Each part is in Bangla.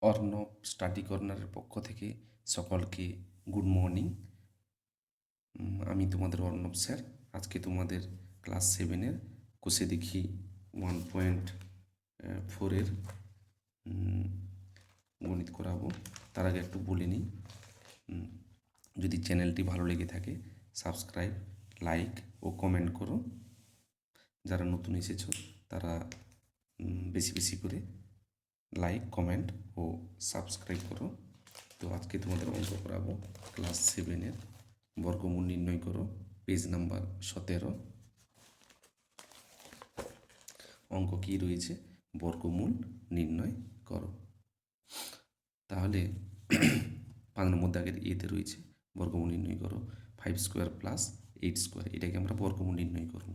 অর্ণব স্টাডি কর্নারের পক্ষ থেকে সকলকে গুড মর্নিং। আমি তোমাদের অর্ণব স্যার। আজকে তোমাদের ক্লাস 7-এর কোষে দেখি 1.4-এর গণিত করাবো। তার আগে একটু বলে নিই, যদি চ্যানেলটি ভালো লেগে থাকে সাবস্ক্রাইব, লাইক ও কমেন্ট করো। যারা নতুন এসেছো তারা বেশি বেশি করে লাইক, কমেন্ট ও সাবস্ক্রাইব করো। তো আজকে তোমাদের অঙ্ক করাবো ক্লাস 7-এর বর্গমূল নির্ণয় করো, পেজ নাম্বার 17। অঙ্ক কী রয়েছে? বর্গমূল নির্ণয় করো। তাহলে 5 নম্বর দাগের এতে রয়েছে বর্গমূল নির্ণয় করো 5² প্লাস 8², এটাকে আমরা বর্গমূল নির্ণয় করব।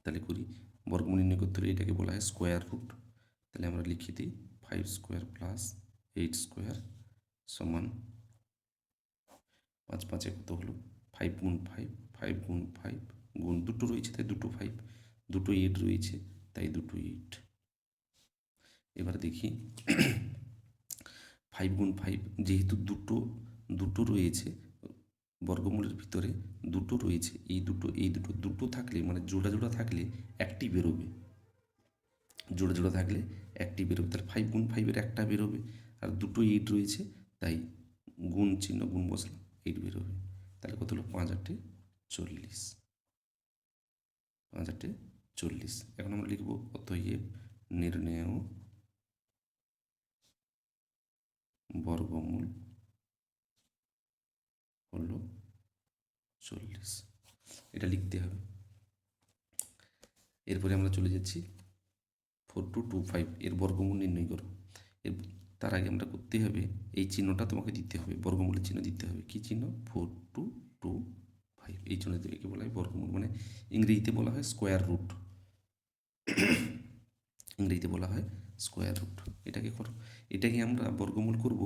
তাহলে করি, বর্গমূল নির্ণয় করতে হলে এটাকে বলা হয় স্কোয়ার রুট। তাহলে আমরা লিখে দিই 5² প্লাস 8² সমান 5 5 কত হলো 5 গুণ 5, 5 গুণ 5 গুণ দুটো রয়েছে তাই দুটো 5, দুটো 8 রয়েছে তাই দুটো 8। এবার দেখি 5 গুণ 5, যেহেতু দুটো দুটো রয়েছে বর্গমূলের ভিতরে, দুটো রয়েছে, এই দুটো দুটো থাকলে মানে জোড়া জোড়া থাকলে একটি বেরোবে, জোড়া জোড়া থাকলে একটি বেরোবে। তাহলে 5 গুণ 5-এর একটা বেরোবে, আর দুটো 8 রয়েছে তাই গুণ চিহ্ন গুণ বসলাম, 8 বেরোবে। তাহলে কত হলো 5 8 40, 5 8 40। এখন আমরা লিখব অতএব নির্ণেয় বর্গমূল হলো 40, এটা লিখতে হবে। এরপরে আমরা চলে যাচ্ছি 4225, এর বর্গমূল নির্ণয় করো। এর তার আগে আমরা করতে হবে, এই চিহ্নটা তোমাকে দিতে হবে, বর্গমূলের চিহ্ন দিতে হবে। কী চিহ্ন? 4225, এই চিহ্ন একে বলা হয় বর্গমূল, মানে ইংরেজিতে বলা হয় স্কোয়ার রুট, ইংরেজিতে বলা হয় স্কোয়ার রুট। এটাকে করো, এটাকে আমরা বর্গমূল করব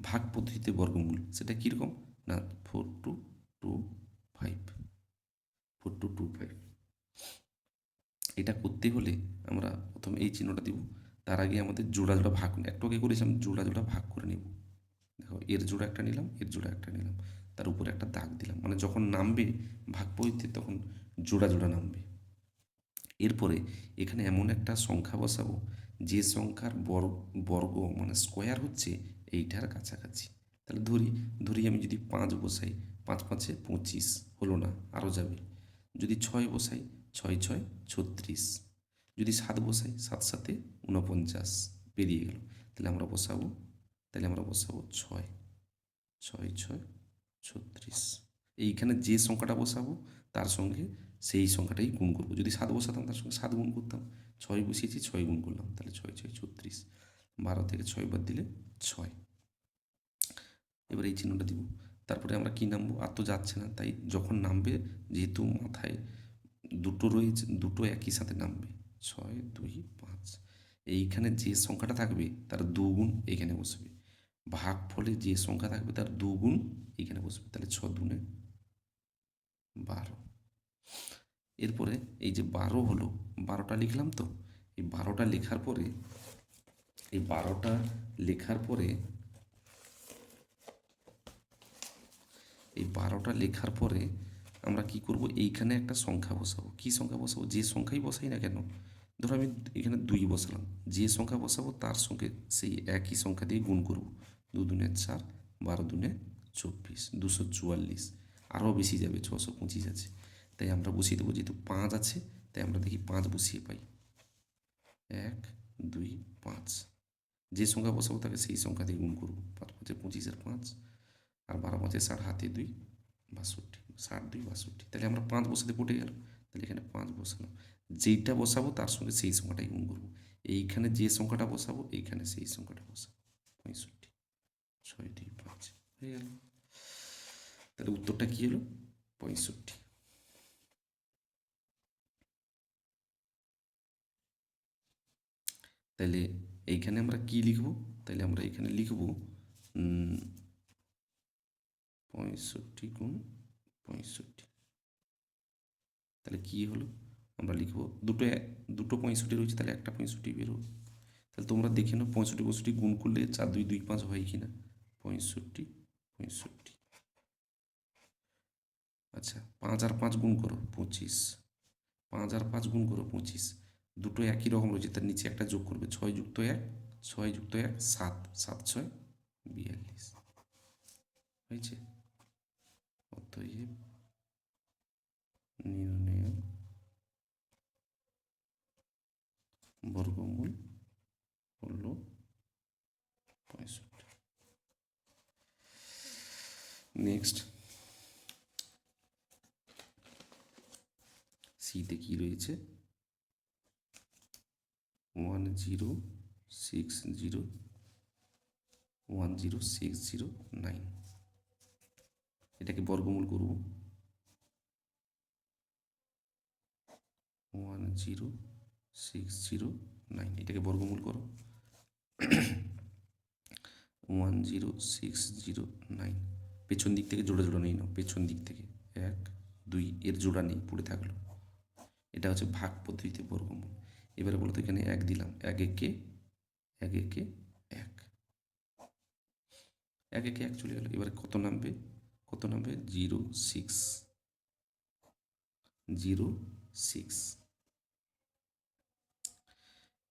ভাগ পদ্ধতিতে বর্গমূল। সেটা কীরকম না 4225, 4225। এটা করতে হলে আমরা প্রথমে এই চিহ্নটা দিব, তার আগে আমাদের জোড়া জোড়া ভাগ, একটু আগে করেছিলাম জোড়া জোড়া ভাগ করে নেব। দেখো এর জোড়া একটা নিলাম, এর জোড়া একটা নিলাম, তার উপরে একটা দাগ দিলাম, মানে যখন নামবে ভাগ পদ্ধতিতে তখন জোড়া জোড়া নামবে। এরপরে এখানে এমন একটা সংখ্যা বসাবো যে সংখ্যার বর্গ মানে স্কোয়ার হচ্ছে এইটার কাছাকাছি। তাহলে ধরি আমি যদি 5 বসাই, 5 5 25 হলো না, আরও যাবে। যদি 6 বসাই, 6 6 36, যদি 7 বসাই, 7 7 49, পেরিয়ে গেল। তাহলে আমরা বসাবো, 6 6 6 36। এইখানে যে সংখ্যাটা বসাবো তার সঙ্গে সেই সংখ্যাটাই গুণ করবো। যদি 7 বসাতাম তার সঙ্গে 7 গুণ করতাম, 6 বসিয়েছি 6 গুণ করলাম, তাহলে 6 6 36, 12 থেকে 6 বাদ দিলে 6। এবার এই চিহ্নটা দিব, তারপরে আমরা কী নামবো, আর তো যাচ্ছে না, তাই যখন নামবে, যেহেতু মাথায় দুটো রয়েছে, দুটো একই সাথে নামবে, 6 2 5, এইখানে যে সংখ্যাটা থাকবে তার দুগুণ এইখানে বসবে, ভাগ ফলে যে সংখ্যা থাকবে তার দুগুণ এইখানে বসবে, তাহলে 6 দুগুণে 12। এরপরে এই যে 12 হলো, 12টা লিখলাম তো, এই 12টা লেখার পরে, এই 12টা লেখার পরে, এই 12টা লেখার পরে আমরা কি করব, এইখানে একটা সংখ্যা বসাবো। কি সংখ্যা বসাবো? যে সংখ্যাই বসাই না কেন, ধরো আমি এখানে 2 বসালাম, যে সংখ্যা বসাবো তার সঙ্গে সেই একই সংখ্যা দিয়ে গুণ করব। 2 দুনে 4, 12 দুনে 24, 244, আরও বেশি যাবে, 625 আছে। তাই আমরা বসিয়ে দেবো, যেহেতু 5 আছে তাই আমরা দেখি 5 বসিয়ে পাই, 1 2 5। যে সংখ্যা বসাবো তাকে সেই সংখ্যা দিয়ে গুণ করবো, 5 5 25 আর 5, আর 12 5 60 হাতে 2 62, 60 2 62। তাহলে আমরা 5 বসাতে পড়ে গেল, তাহলে এখানে 5 বসালাম, যেইটা বসাবো তার সঙ্গে সেই সংখ্যাটাই গুণ করবো। এইখানে যে সংখ্যাটা বসাবো এইখানে সেই সংখ্যাটা বসাবো, 65, 6 2 5 হয়ে গেল। তাহলে উত্তরটা কী হলো? 65। তাহলে এইখানে আমরা কি লিখব? তাহলে আমরা এখানে লিখব 65 গুণ 65। তাহলে কী হলো? আমরা লিখব দুটো দুটো 65 রয়েছে, তাহলে একটা 65 বেরোবে। তাহলে তোমরা দেখে নাও 65 গুণ করলে 4 2 2 5 হয় কি না? 65 65। আচ্ছা 5 আর 5 গুণ করো 25, 5 আর 5 গুণ করো 25, দুটো একই রকম রয়েছে, তার নিচে একটা যোগ করবে, 6 যুক্ত 1 6 যুক্ত 1 7, 7 6 42 হয়েছে। অতএব নির্ণয় বর্গমূল হলো 65। নেক্সট সিতে কি রয়েছে? 1060 এটাকে বর্গমূল করব। 1060 এটাকে বর্গমূল করো। 1060 পেছন দিক থেকে জোড়া জোড়া নিয়ে নাও, পেছন দিক থেকে 1 2 এর জোড়া নেই, পড়ে থাকলো। এটা হচ্ছে ভাগ পদ্ধতিতে বর্গমূল। এবারে বলতো এখানে 1 দিলাম, 1 একে 1 একে 1, 1 একে 1 চলে গেল। এবারে কত নামবে? কত নামবে? 06।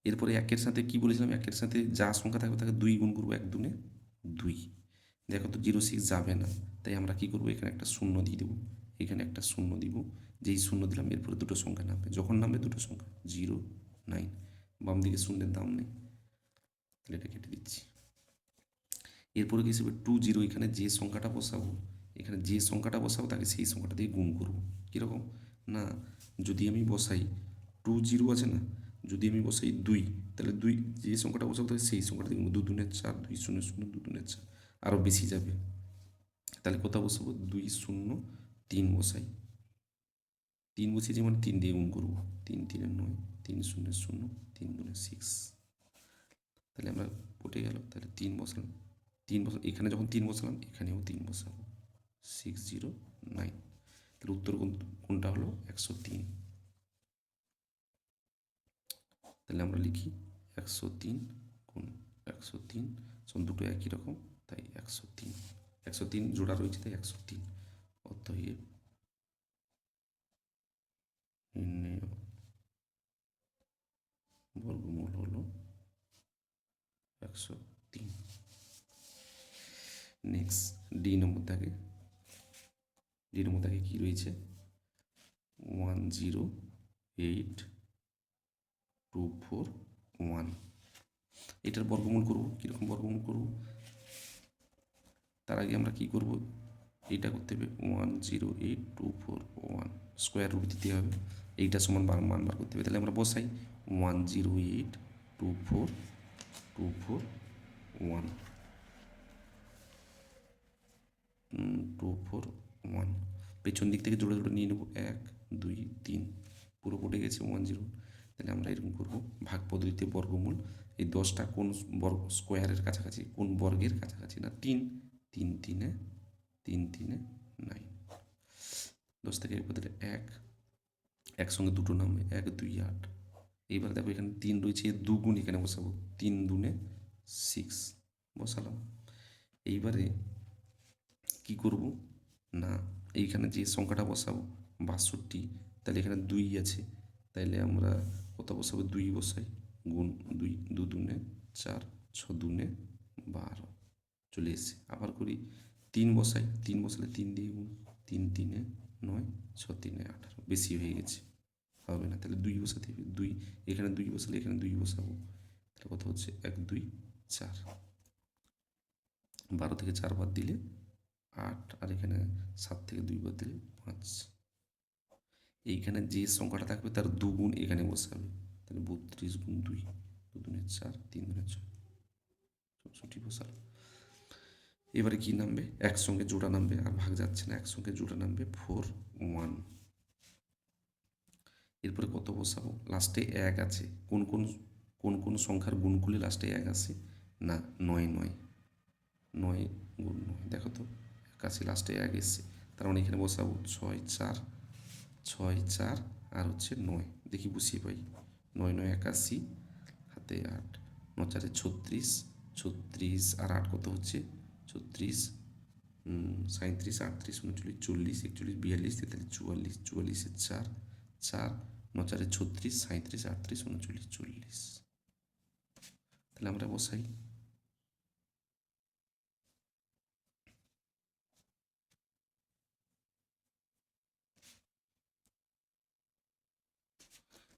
এরপরে 1-এর সাথে কি বলেছিলাম? 1-এর সাথে যা সংখ্যা থাকবে তাকে 2 গুণ করবো, 1 দুনে 2। দেখো তো 06 যাবে না, তাই আমরা কি করবো? এখানে একটা শূন্য দিয়ে দেবো, এখানে একটা শূন্য দিব। যেই শূন্য দিলাম এরপরে দুটো সংখ্যা নামবে, যখন নামবে দুটো সংখ্যা 09। বাম দিকে শূন্যের দাম নেই, তাহলে এটা কেটে দিচ্ছি। এরপরে কি হিসেবে 20, এখানে যে সংখ্যাটা বসাবো, এখানে যে সংখ্যাটা বসাবো তাকে সেই সংখ্যাটা দিয়ে গুণ করবো। কীরকম না, যদি আমি বসাই 20 আছে না, যদি আমি বসাই 2, তাহলে 2 যে সংখ্যাটা বসাবো তাহলে সেই সংখ্যাটা দিয়ে গুণ, 2 দুনে 4, 2 0 0, 2 দুনে 4, আরও বেশি যাবে। তাহলে কোথাও বসাবো? 2 0 3 বসাই, 3 বসিয়েছি মানে 3 দিয়ে গুণ করবো, 3 3 9, 3 0 0, 3 দুনে 6। তাহলে আমরা পটে গেল, তাহলে 3 বসালাম, 3 বসালাম, এখানে যখন 3 বসালাম এখানেও 3 বসাবো, 609। তাহলে উত্তর কোনটা হলো? 103। তাহলে আমরা লিখি 103 গুণ 103 দুটো একই রকম, তাই 103। 103 জোড়া রয়েছে তাই 103। অতএব নির্ণেয় বর্গমূল হলো 103। নেক্সট ডি নম্বর থাকে, ডি নম্বর থাকে কী রয়েছে? 108241। এটার বর্গমূল করব। কীরকম বর্গমূল করব? তার আগে আমরা কি করব? এইটা করতে হবে 108241 স্কোয়ার রুট দিতে হবে, এইটা সমান মান বার করতে হবে। তাহলে আমরা বসাই 108241 241। পেছন দিক থেকে জোড়া জোড়া নিয়ে নেবো, 1 2 3, পুরো পড়ে গেছে 10। তাহলে আমরা এরকম করবো, ভাগ পদ্ধতিতে বর্গমূল। এই 10টা কোন বর্গ স্কোয়ারের কাছাকাছি, কোন বর্গের কাছাকাছি? না 3, 3 3 3 3 9। 10 থেকে এর বদলে 1, একসঙ্গে দুটো নামবে, 1 2 8। এইবার দেখো এখানে 3 রয়েছে, এর দুগুণ এখানে বসাবো, 3 দুনে 6 বসালাম। এইবারে কি করব না, এইখানে যে সংখ্যাটা বসাবো 62, তাহলে এখানে 2 আছে, তাইলে আমরা কত বসাবো? 2 বসাই, গুণ 2 2 দুনে 4, 6 দুনে 12 চলে এসছে। আবার করি, 3 বসাই, 3 বসালে 3 দিয়ে গুণ, 3 3 9, 6 3 18, বেশি হয়ে গেছে, হবে না। তাহলে 2 বসাতে হবে, 2 এখানে 2 বসালে এখানে 2 বসাবো, তাহলে কত হচ্ছে? 1 2 4। 12 থেকে 4 বাদ দিলে 8, আর এখানে 7 থেকে 2 বাদ দিলে 5। এইখানে যে সংখ্যাটা থাকবে তার দুগুণ এখানে বসাবে, তাহলে 32 গুণ 2, 2 দুনে 4, 3 দুনে 6, 64 বসালো। এবারে কি নামবে? একসঙ্গে জোড়া নামবে, আর ভাগ যাচ্ছে না, একসঙ্গে জোড়া নামবে 41। এরপরে কত বসাবো? লাস্টে 1 আছে, কোন কোন কোন কোন সংখ্যার গুণ করলে লাস্টে 1 আসে? না 9 9 9 গুণ 9, দেখো তো 81, লাস্টে 1 এসছে, তার মানে এখানে বসাবো 6 4, 6 4 আর হচ্ছে 9, দেখি বসিয়ে পাই, 9 9 81, হাতে 8, 9 36, 36 আর 8 কত হচ্ছে 36, 37, 38, 39, 40, 41, 42, 43, 44, 44 4, 4, 9 36, 37, 38, 39, 40। তাহলে আমরা বসাই।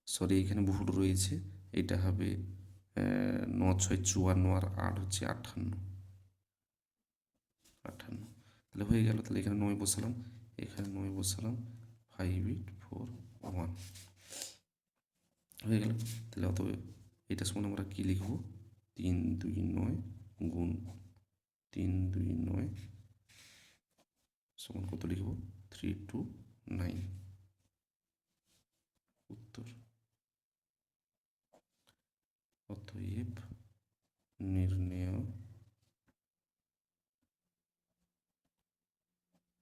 সরি এখানে ভুল রয়েছে, এটা হবে 9 6 54 আর 8 হচ্ছে 58, 58। তাহলে হয়ে গেল। তাহলে এখানে 9 বসালাম, এখানে 9 বসালাম, 5 8 4 1 হয়ে গেল। তাহলে অতএব এটা সমান আমরা কী লিখব, 3 2 9 গুণ 3 2 9 সমান কত লিখব, 3 2 9। উত্তর। অতএব নির্ণেয়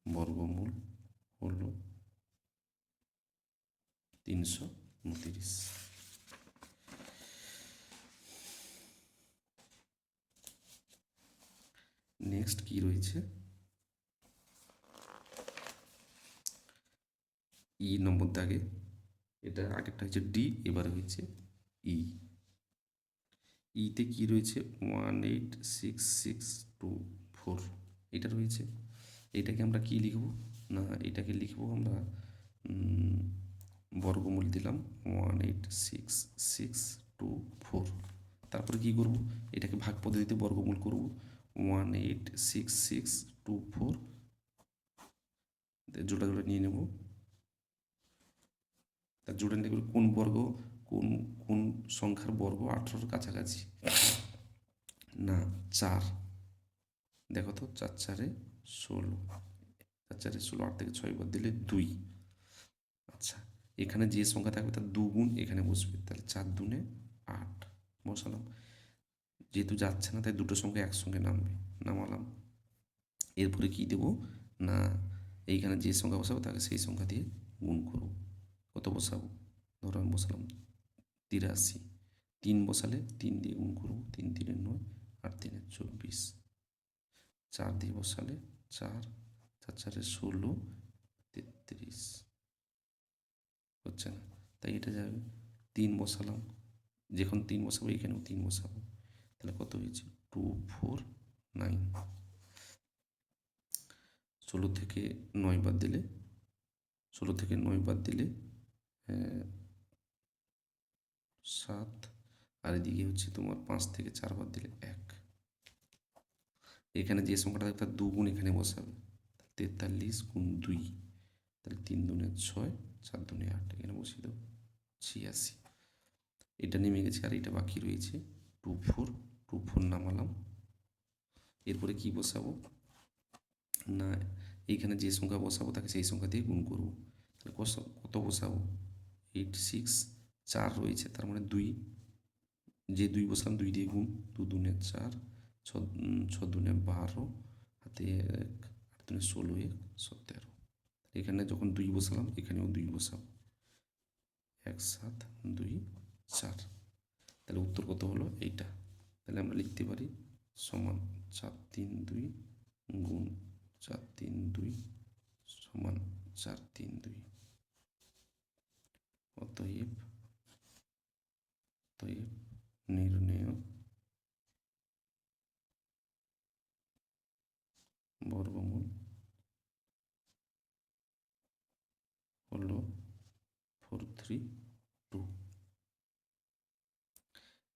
বর্গমূল হল 329। নেক্সট কি রয়েছে, ই নম্বর দাগে, এটা আগেরটা হচ্ছে ডি, এবার হয়েছে ই। ইতে কি রয়েছে, 186624 এটা রয়েছে। এটাকে আমরা কি লিখব, না এটাকে লিখব আমরা বর্গমূল দিলাম 186624। তারপরে কি করব, এটাকে ভাগ পদ্ধতিতে বর্গমূল করব, 186624 জোড়া জোড়া নিয়ে নেব। তার জোড়া নিয়ে কোন বর্গ, কোন কোন সংখ্যার বর্গ 18-র কাছাকাছি, না 4। দেখো তো 4 4 16, 4 4 16, 8 থেকে 6 বাদ দিলে 2। আচ্ছা, এখানে যে সংখ্যা থাকবে তার দুগুণ এখানে বসবে, তাহলে 4 দুনে 8 বসালাম। যেহেতু যাচ্ছে না তাই দুটো সংখ্যা একসঙ্গে নামবে, নামালাম। এরপরে কি দেব, না এইখানে যে সংখ্যা বসাবো তাকে সেই সংখ্যা দিয়ে গুণ করব। কত বসাবো, ধরো আমি বসালাম 83, 3 বসালে 3 দিয়ে গুণ করবো, 3 3 9, 8 3 24, 4 দিয়ে বসালে 4 4 4 16, 33 হচ্ছে না, তাই এটা যাবে। 3 বসালাম, যখন 3 বসাবো এখানেও 3 বসাবো, তাহলে কত হয়েছে 249। 16 থেকে 9 বাদ দিলে, 16 থেকে 9 বাদ দিলে 7, আর এদিকে হচ্ছে তোমার 5 থেকে 4 বাদ দিলে 1। এখানে যে সংখ্যাটা থাকবে তার দুগুণ এখানে বসাবে, 43 গুণ 2, তাহলে 3 দুনে 6, 4 দুনে 8, এখানে বসিয়ে দেবো 86। এটা নেমে গেছে, আর এটা বাকি রয়েছে 24 নামালাম। এরপরে কি বসাবো, না এইখানে যে সংখ্যা বসাবো তাকে সেই সংখ্যা দিয়ে গুণ করবো, তাহলে কত বসাবো, 86, 4 রয়েছে তার মানে 2, যে 2 বসালাম 2 দিয়ে গুণ, 2 দুনে 4, 6 দুনে 12, হাতে 1, 8 দুনে 16, 1 17। এখানে যখন 2 বসালাম এখানেও 2 বসাবো, 1 7 2 4। তাহলে উত্তর কত হলো এইটা। তাহলে আমরা লিখতে পারি সমান 4 3 2 গুণ 4 3 2 সমান 4 3 2। অতএব অতএব নির্ণেয় বর্গমূল হলো 432।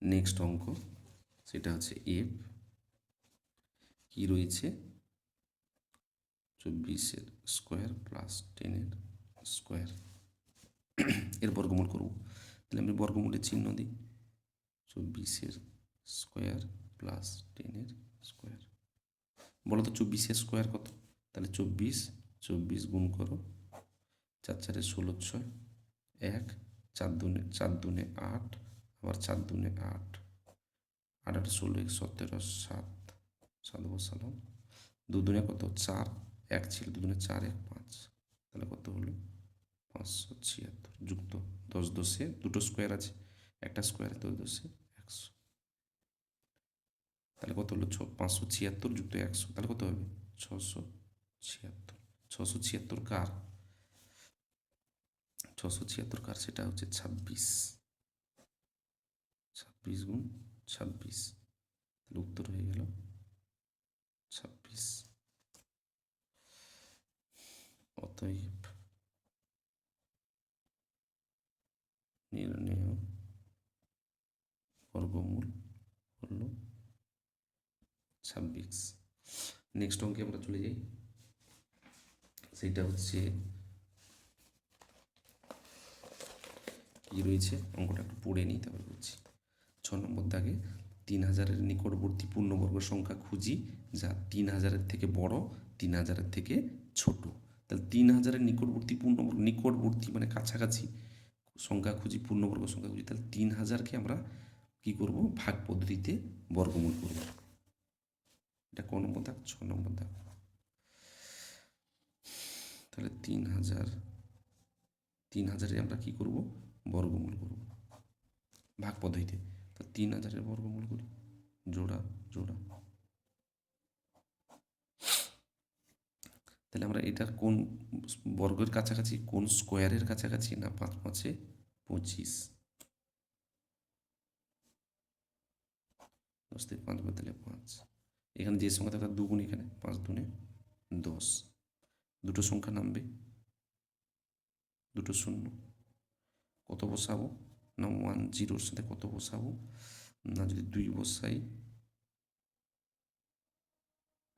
নেক্সট অঙ্ক, সেটা হচ্ছে এফ। কি রয়েছে, 24-এর স্কোয়ার প্লাস 10-এর স্কোয়ার, এর বর্গমূল করব। তাহলে আমি বর্গমূলের চিহ্ন দিই, 24-এর স্কোয়ার প্লাস 10-এর স্কোয়ার। বলো তো 24-এর স্কোয়ার কত, তাহলে 24 24 গুণ করো, 4 4 16 6 1, 4 দুনে 8, আবার 4 দুনে 8, 8 8 16 1 17 7, 7 বসালাম। 2 দুনে কত 4, 1 ছিল 2 দুনে 4 1 5, তাহলে কত হলো 576 যুক্ত 10 10-এ দুটো স্কোয়ার আছে, একটা স্কোয়ারে 10 10-এ 100। তাহলে কত হলো 576 যুক্ত 100, তাহলে কত হবে 676। 676 কার, 676 কার, সেটা হচ্ছে 26। 26 গুণ 26, তাহলে উত্তর হয়ে গেল 26। অতএব নির্ণেয় বর্গমূল হল 26। নেক্সট অঙ্কে আমরা চলে যাই, সেইটা হচ্ছে কি রয়েছে, অঙ্কটা একটু পড়ে নিই তারপর বলছি। 6 নম্বর দাগে 3000-এর নিকটবর্তী পূর্ণবর্গ সংখ্যা খুঁজি যা 3000-এর থেকে বড়, 3000-এর থেকে ছোট। তাহলে 3000-এর নিকটবর্তী পূর্ণবর্গ, নিকটবর্তী মানে কাছাকাছি সংখ্যা খুঁজি, পূর্ণবর্গ সংখ্যা খুঁজি, তাহলে 3000-কে আমরা কি করব, ভাগ পদ্ধতিতে বর্গমূল করব। এটা কোন নম্বর দাগ, 6 নম্বর দাগ। তাহলে 3000 আমরা কি করব, বর্গমূল করব ভাগ পদ্ধতিতে। তো 3000-এর বর্গমূল করি, জোড়া জোড়া। তাহলে আমরা এটার কোন বর্গের কাছাকাছি, কোন স্কোয়ারের কাছাকাছি, না 5 5 25, 10 থেকে 5 বদলে 5। এখানে যে সংখ্যা থাকে তার দুগুণ, এখানে 5 দুনে 10। দুটো সংখ্যা নামবে, দুটো শূন্য, কত বসাবো না 10-র সাথে কত বসাবো না, যদি 2 বসাই,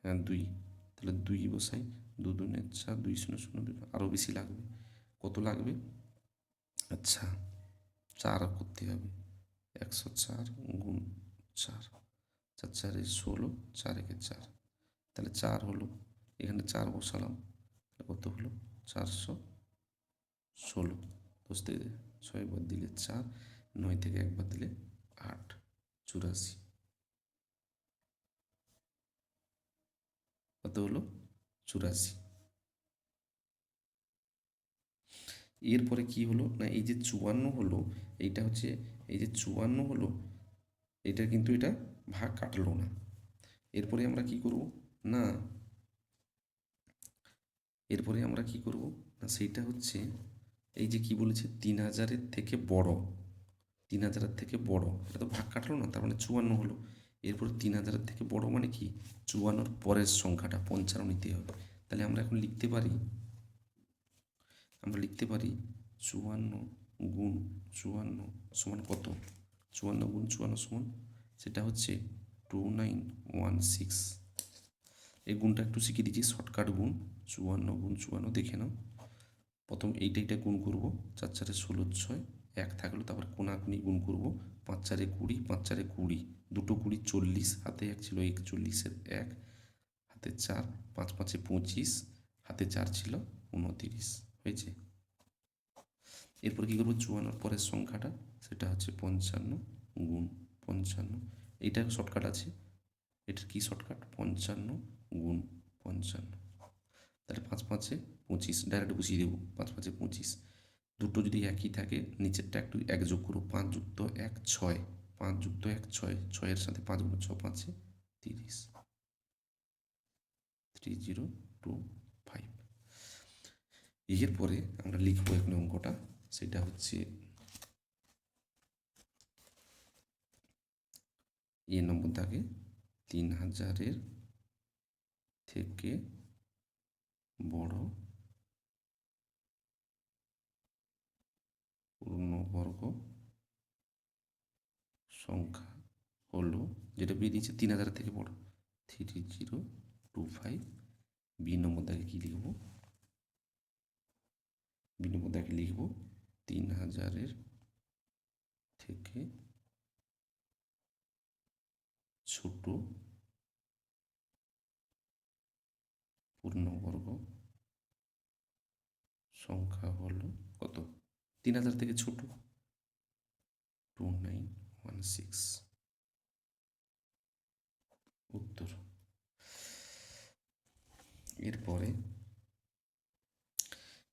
হ্যাঁ 2, তাহলে 2 বসাই, 2 দুনে 4, 2 0 0 2, আরও বেশি লাগবে, কত লাগবে, আচ্ছা 4 করতে হবে, 104 গুণ 4, 4 4 16, 4 1 4, তাহলে 4 হলো, এখানে 4 বসালাম, কত হলো 416। 10 থেকে 6 বাদ দিলে 4, 9 থেকে 1 বাদ দিলে 8, 84, কত হলো 84। এরপরে কি হলো না, এই যে 54 হলো, এইটা হচ্ছে, এই যে 54 হলো, এটা কিন্তু এটা ভাগ কাটলো না। এরপরে আমরা কি করব না, এরপরে আমরা কি করব না, সেইটা হচ্ছে এই যে কি বলেছে 3000-এর থেকে বড়, 3000-এর থেকে বড়, এটা তো ভাগ কাটলো না, তার মানে 54 হলো। এরপর 3000-এর থেকে বড় মানে কি, 54-র পরের সংখ্যাটা 55 নিতে হবে। তাহলে আমরা এখন লিখতে পারি, আমরা লিখতে পারি 54 গুণ 54 সমান কত, 54 গুণ 54 সমান, সেটা হচ্ছে 2916। এই গুণটা একটু শিখিয়ে দিচ্ছি, শর্টকাট গুণ, 54 গুণ 54 দেখে নাও। প্রথম এইটা গুণ করব, 4 4 16 6, 1 থাকলো, তারপর কোনাকুনি গুণ করব, 5 4 20, 5 4 20, দুটো 20 40, হাতে 1 ছিল 41-এর 1, হাতে 4, 5 5 25, হাতে 4 ছিল 29, হয়েছে। এরপর কী করবো, 54-র পরের সংখ্যাটা, সেটা হচ্ছে 55 গুণ 55, এইটা শর্টকাট আছে, এটার কি শর্টকাট, 55 গুণ 55, তাহলে 5 5 25, ডাইরেক্ট বসিয়ে দেবো, 5 5 25, দুটো যদি একই থাকে নিচেরটা একটু 1 যোগ করবো, 5 যুক্ত 1 6, 5 যুক্ত 1 6, 6-এর সাথে 5 গুণ 6 5 30, 3025। এরপরে আমরা লিখবো এখানে অঙ্কটা, সেটা হচ্ছে নম্বর দাগে 3000-এর থেকে বড় পূর্ণবর্গ সংখ্যা হলো, যেটা বেরিয়েছে 3000-এর থেকে বড়, 3025। বি নম্বর দাগে কী লিখব, বি নম্বর দাগে লিখব 3000-এর থেকে ছোট পূর্ণবর্গ সংখ্যা হলো কত, 3000 থেকে ছোট 2916, উত্তর।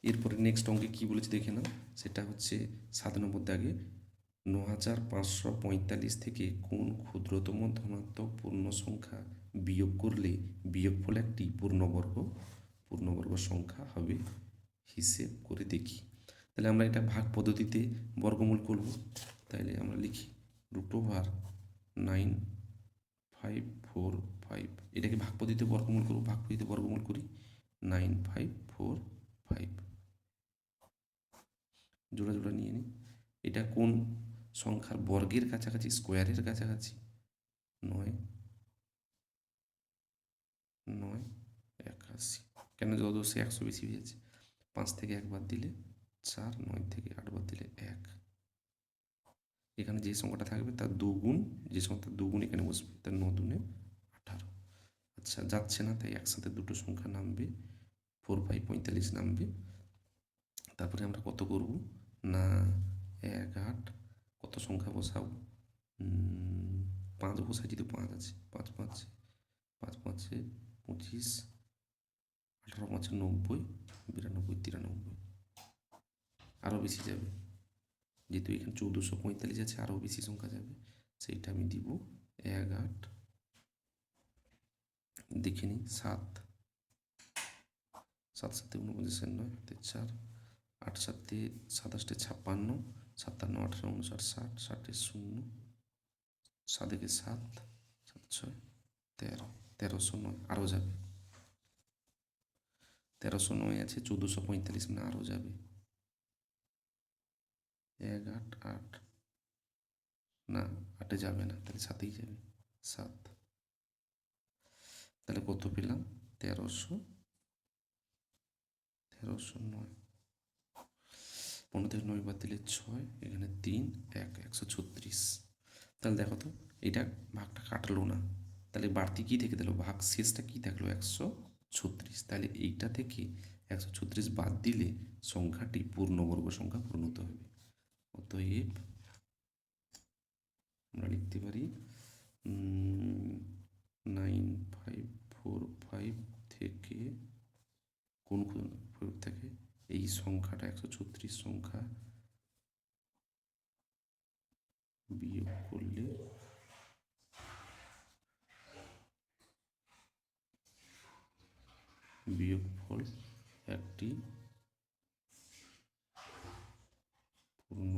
এরপরে নেক্সট অঙ্কে কী বলেছে দেখে নাও, সেটা হচ্ছে 7 নম্বর দাগে ৯৫৪৫ থেকে কোন ক্ষুদ্রতম ধনাত্মক পূর্ণ সংখ্যা বিয়োগ করলে বিয়োগফল একটি পূর্ণবর্গ সংখ্যা হবে, হিসেব করে দেখি। তাহলে আমরা এটা ভাগ পদ্ধতিতে বর্গমূল করব। তাহলে আমরা লিখি √9,545, এটাকে ভাগ পদ্ধতিতে বর্গমূল করব। ভাগ পদ্ধতিতে বর্গমূল করি, 9,545 জোড়া জোড়া নিয়ে নিই। এটা কোন সংখ্যার বর্গের কাছাকাছি, স্কোয়ারের কাছাকাছি? 9,981। কেন? যত সে 100 বেশি হয়ে যাচ্ছে। 5 থেকে 1 বাদ দিলে 4, 9 থেকে 8 বাদ দিলে 1। এখানে যে সংখ্যাটা থাকবে তার দুগুণ, যে সংখ্যাটা দুগুণ এখানে বসবে, তার 9 দুনে 18। আচ্ছা, যাচ্ছে না, তাই একসাথে দুটো সংখ্যা নামবে, 4,545 নামবে। তারপরে আমরা কত করব না, 1, 8, কত সংখ্যা বসাবো, 5 বসাই, যেহেতু 5 আছে, 5 5 5 5 25, 18 5 90, 92, 93, আরও বেশি যাবে, যেহেতু এখানে 1445 আছে, আরও বেশি সংখ্যা যাবে, সেইটা আমি দিব। 1, 8, দেখে নিই, 7, 7 7 49, 9 4, 8 7 27, 56, 57 18 59 60, 60 0, 7 1 7, 7 6 13, 1309, আরও যাবে। 1309 আছে, 1445 মানে আরও যাবে। 1 8 8, না 8-এ যাবে না, তাহলে 7-এই যাবে, 7। তাহলে কত পেলাম, 1309। 15 থেকে 9 বাদ দিলে 6, এখানে 3, 1, 136। তাহলে দেখো তো, এটা ভাগটা কাটলো না, তাহলে বাড়তি কী থেকে দিল, ভাগ শেষটা কী থাকলো, 136। তাহলে এইটা থেকে 136 বাদ দিলে সংখ্যাটি পূর্ণবর্গ সংখ্যা পরিণত হবে। অতএব আমরা লিখতে পারি 9,545 থেকে কোন প্রয়োগ থেকে এই সংখ্যাটা 136 সংখ্যা বিয়োগ করলে বিয়োগফল একটি পূর্ণ